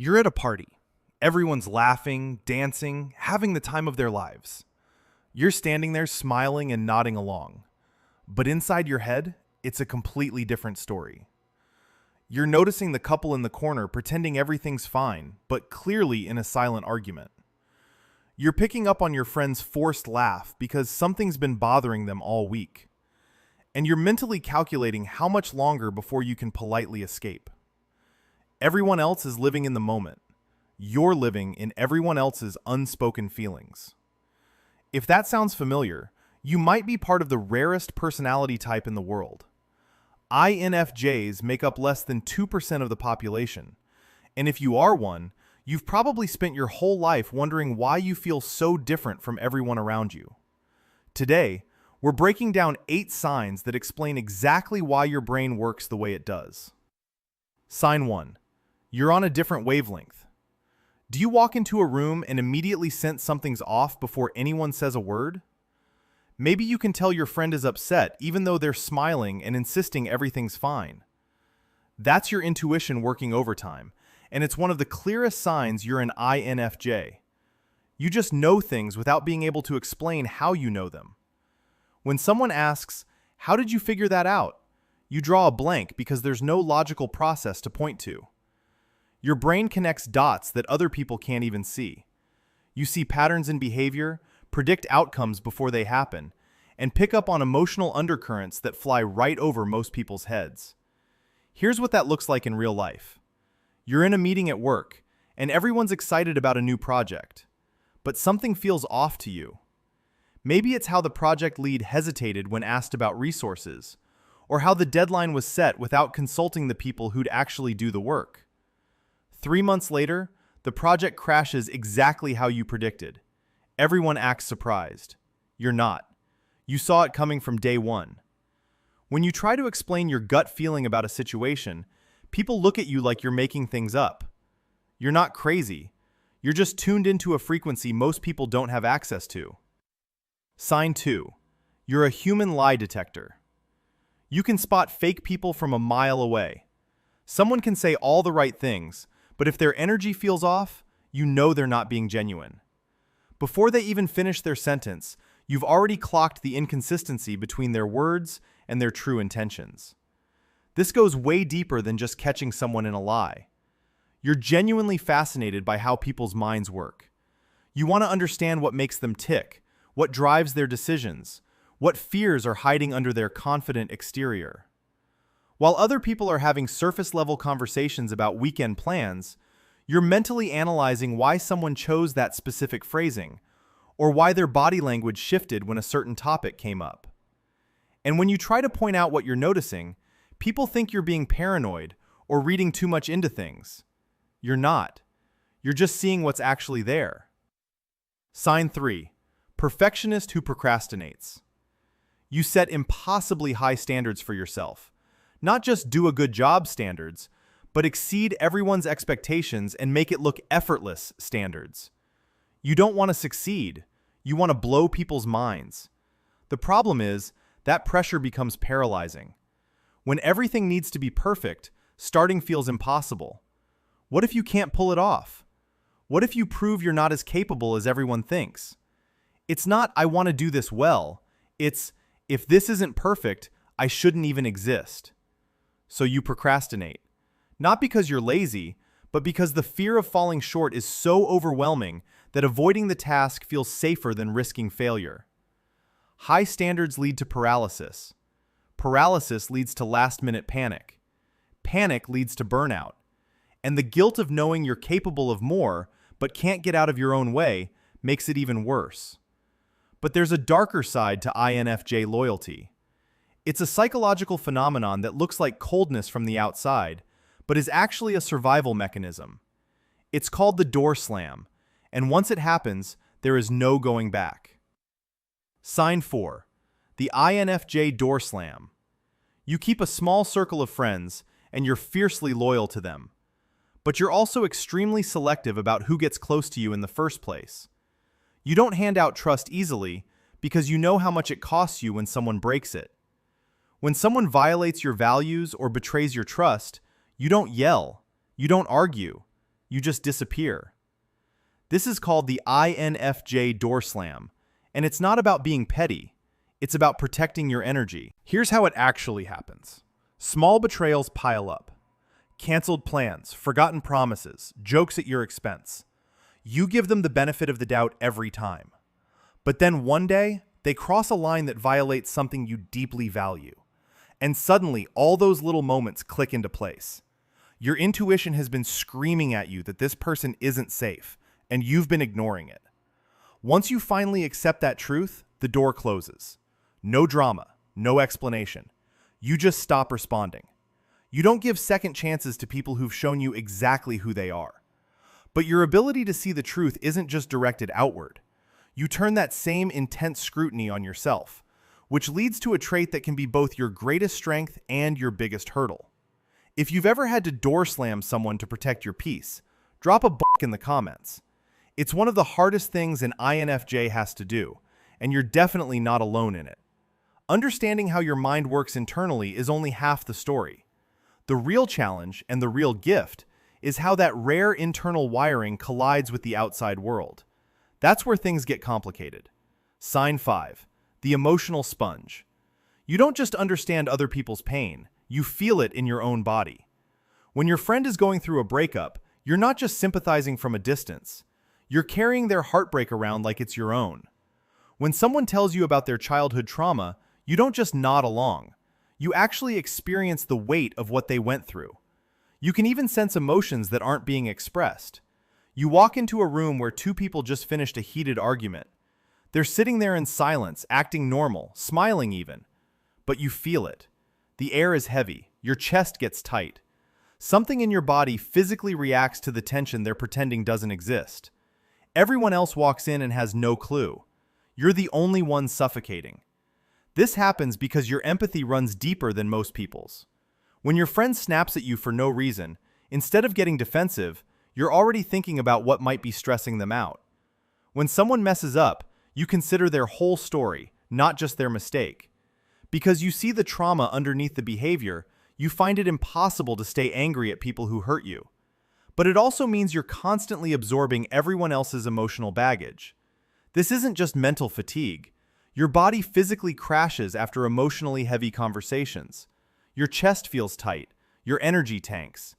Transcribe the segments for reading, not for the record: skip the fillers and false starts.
You're at a party. Everyone's laughing, dancing, having the time of their lives. You're standing there smiling and nodding along. But inside your head, it's a completely different story. You're noticing the couple in the corner pretending everything's fine, but clearly in a silent argument. You're picking up on your friend's forced laugh because something's been bothering them all week. And you're mentally calculating how much longer before you can politely escape. Everyone else is living in the moment. You're living in everyone else's unspoken feelings. If that sounds familiar, you might be part of the rarest personality type in the world. INFJs make up less than 2% of the population, and if you are one, you've probably spent your whole life wondering why you feel so different from everyone around you. Today, we're breaking down 8 signs that explain exactly why your brain works the way it does. Sign 1. You're on a different wavelength. Do you walk into a room and immediately sense something's off before anyone says a word? Maybe you can tell your friend is upset even though they're smiling and insisting everything's fine. That's your intuition working overtime, and it's one of the clearest signs you're an INFJ. You just know things without being able to explain how you know them. When someone asks, "How did you figure that out?" you draw a blank because there's no logical process to point to. Your brain connects dots that other people can't even see. You see patterns in behavior, predict outcomes before they happen, and pick up on emotional undercurrents that fly right over most people's heads. Here's what that looks like in real life. You're in a meeting at work, and everyone's excited about a new project. But something feels off to you. Maybe it's how the project lead hesitated when asked about resources, or how the deadline was set without consulting the people who'd actually do the work. 3 months later, the project crashes exactly how you predicted. Everyone acts surprised. You're not. You saw it coming from day one. When you try to explain your gut feeling about a situation, people look at you like you're making things up. You're not crazy. You're just tuned into a frequency most people don't have access to. Sign 2. You're a human lie detector. You can spot fake people from a mile away. Someone can say all the right things, but if their energy feels off, you know they're not being genuine. Before they even finish their sentence, you've already clocked the inconsistency between their words and their true intentions. This goes way deeper than just catching someone in a lie. You're genuinely fascinated by how people's minds work. You want to understand what makes them tick, what drives their decisions, what fears are hiding under their confident exterior. While other people are having surface-level conversations about weekend plans, you're mentally analyzing why someone chose that specific phrasing, or why their body language shifted when a certain topic came up. And when you try to point out what you're noticing, people think you're being paranoid or reading too much into things. You're not. You're just seeing what's actually there. Sign 3. Perfectionist who procrastinates. You set impossibly high standards for yourself. Not just do a good job standards, but exceed everyone's expectations and make it look effortless standards. You don't want to succeed. You want to blow people's minds. The problem is, that pressure becomes paralyzing. When everything needs to be perfect, starting feels impossible. What if you can't pull it off? What if you prove you're not as capable as everyone thinks? It's not, "I want to do this well." It's, "If this isn't perfect, I shouldn't even exist." So you procrastinate. Not because you're lazy, but because the fear of falling short is so overwhelming that avoiding the task feels safer than risking failure. High standards lead to paralysis. Paralysis leads to last-minute panic. Panic leads to burnout. And the guilt of knowing you're capable of more, but can't get out of your own way, makes it even worse. But there's a darker side to INFJ loyalty. It's a psychological phenomenon that looks like coldness from the outside, but is actually a survival mechanism. It's called the door slam, and once it happens, there is no going back. Sign 4. The INFJ door slam. You keep a small circle of friends, and you're fiercely loyal to them. But you're also extremely selective about who gets close to you in the first place. You don't hand out trust easily because you know how much it costs you when someone breaks it. When someone violates your values or betrays your trust, you don't yell, you don't argue. you just disappear. This is called the INFJ door slam, and it's not about being petty. It's about protecting your energy. Here's how it actually happens. Small betrayals pile up. Canceled plans, forgotten promises, jokes at your expense. You give them the benefit of the doubt every time. But then one day, they cross a line that violates something you deeply value. And suddenly, all those little moments click into place. Your intuition has been screaming at you that this person isn't safe, and you've been ignoring it. Once you finally accept that truth, the door closes. No drama, no explanation. You just stop responding. You don't give second chances to people who've shown you exactly who they are. But your ability to see the truth isn't just directed outward. You turn that same intense scrutiny on yourself, which leads to a trait that can be both your greatest strength and your biggest hurdle. If you've ever had to door slam someone to protect your peace, drop a buck in the comments. It's one of the hardest things an INFJ has to do, and you're definitely not alone in it. Understanding how your mind works internally is only half the story. The real challenge and the real gift is how that rare internal wiring collides with the outside world. That's where things get complicated. Sign 5. The emotional sponge. You don't just understand other people's pain, you feel it in your own body. When your friend is going through a breakup, you're not just sympathizing from a distance. You're carrying their heartbreak around like it's your own. When someone tells you about their childhood trauma, you don't just nod along. You actually experience the weight of what they went through. You can even sense emotions that aren't being expressed. You walk into a room where two people just finished a heated argument. They're sitting there in silence, acting normal, smiling even. But you feel it. The air is heavy. Your chest gets tight. Something in your body physically reacts to the tension they're pretending doesn't exist. Everyone else walks in and has no clue. You're the only one suffocating. This happens because your empathy runs deeper than most people's. When your friend snaps at you for no reason, instead of getting defensive, you're already thinking about what might be stressing them out. When someone messes up, you consider their whole story, not just their mistake. Because you see the trauma underneath the behavior, you find it impossible to stay angry at people who hurt you. But it also means you're constantly absorbing everyone else's emotional baggage. This isn't just mental fatigue. Your body physically crashes after emotionally heavy conversations. Your chest feels tight. Your energy tanks.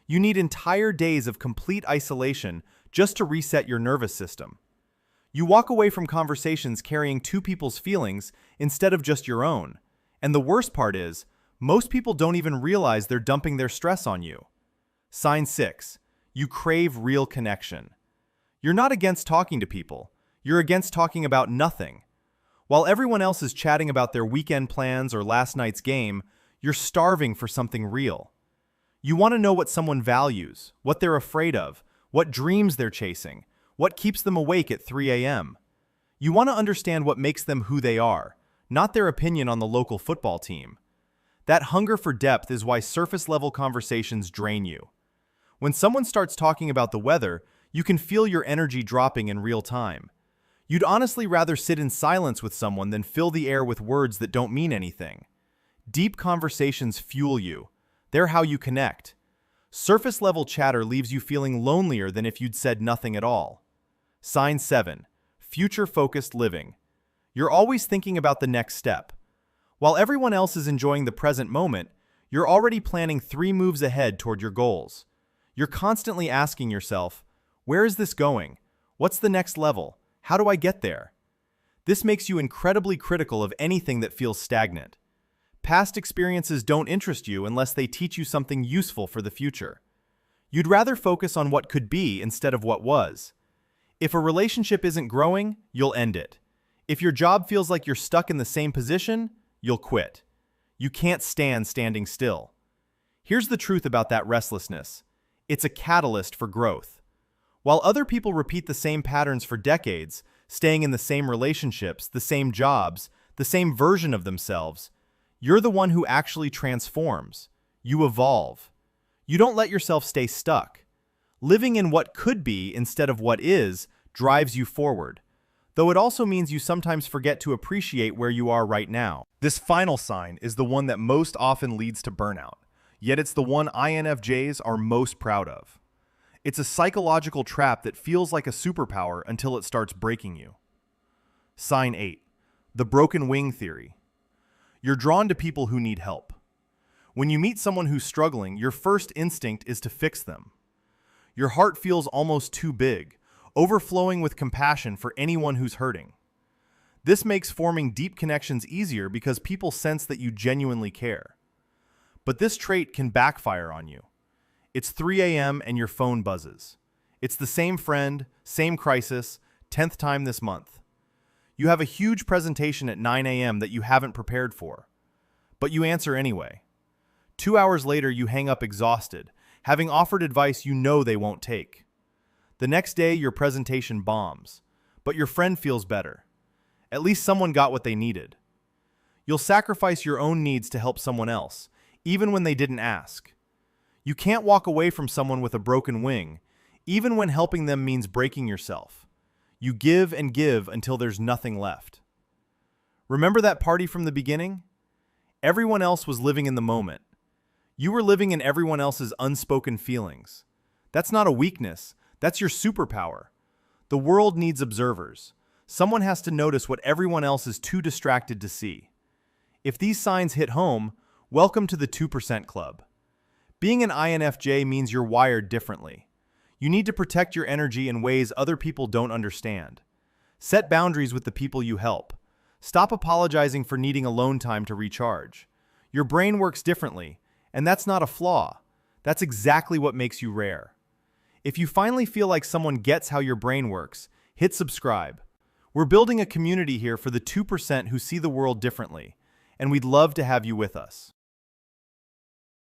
You need entire days of complete isolation just to reset your nervous system. You walk away from conversations carrying two people's feelings instead of just your own. And the worst part is, most people don't even realize they're dumping their stress on you. Sign 6. You crave real connection. You're not against talking to people. You're against talking about nothing. While everyone else is chatting about their weekend plans or last night's game, you're starving for something real. You want to know what someone values, what they're afraid of, what dreams they're chasing, what keeps them awake at 3 a.m. You want to understand what makes them who they are, not their opinion on the local football team. That hunger for depth is why surface-level conversations drain you. When someone starts talking about the weather, you can feel your energy dropping in real time. You'd honestly rather sit in silence with someone than fill the air with words that don't mean anything. Deep conversations fuel you. They're how you connect. Surface-level chatter leaves you feeling lonelier than if you'd said nothing at all. Sign 7. Future-focused living. You're always thinking about the next step. While everyone else is enjoying the present moment, you're already planning 3 moves ahead toward your goals. You're constantly asking yourself, where is this going? What's the next level? How do I get there? This makes you incredibly critical of anything that feels stagnant. Past experiences don't interest you unless they teach you something useful for the future. You'd rather focus on what could be instead of what was. If a relationship isn't growing, you'll end it. If your job feels like you're stuck in the same position, you'll quit. You can't stand standing still. Here's the truth about that restlessness. It's a catalyst for growth. While other people repeat the same patterns for decades, staying in the same relationships, the same jobs, the same version of themselves, you're the one who actually transforms. You evolve. You don't let yourself stay stuck. Living in what could be instead of what is drives you forward, though it also means you sometimes forget to appreciate where you are right now. This final sign is the one that most often leads to burnout, yet it's the one INFJs are most proud of. It's a psychological trap that feels like a superpower until it starts breaking you. Sign 8. The broken wing theory. You're drawn to people who need help. When you meet someone who's struggling, your first instinct is to fix them. Your heart feels almost too big, overflowing with compassion for anyone who's hurting. This makes forming deep connections easier because people sense that you genuinely care. But this trait can backfire on you. It's 3 a.m. and your phone buzzes. It's the same friend, same crisis, 10th time this month. You have a huge presentation at 9 a.m. that you haven't prepared for. But you answer anyway. 2 hours later, you hang up exhausted, having offered advice you know they won't take. The next day, your presentation bombs, but your friend feels better. At least someone got what they needed. You'll sacrifice your own needs to help someone else, even when they didn't ask. You can't walk away from someone with a broken wing, even when helping them means breaking yourself. You give and give until there's nothing left. Remember that party from the beginning? Everyone else was living in the moment. You were living in everyone else's unspoken feelings. That's not a weakness, that's your superpower. The world needs observers. Someone has to notice what everyone else is too distracted to see. If these signs hit home, welcome to the 2% Club. Being an INFJ means you're wired differently. You need to protect your energy in ways other people don't understand. Set boundaries with the people you help. Stop apologizing for needing alone time to recharge. Your brain works differently, and that's not a flaw. That's exactly what makes you rare. If you finally feel like someone gets how your brain works, hit subscribe. We're building a community here for the 2% who see the world differently, and we'd love to have you with us.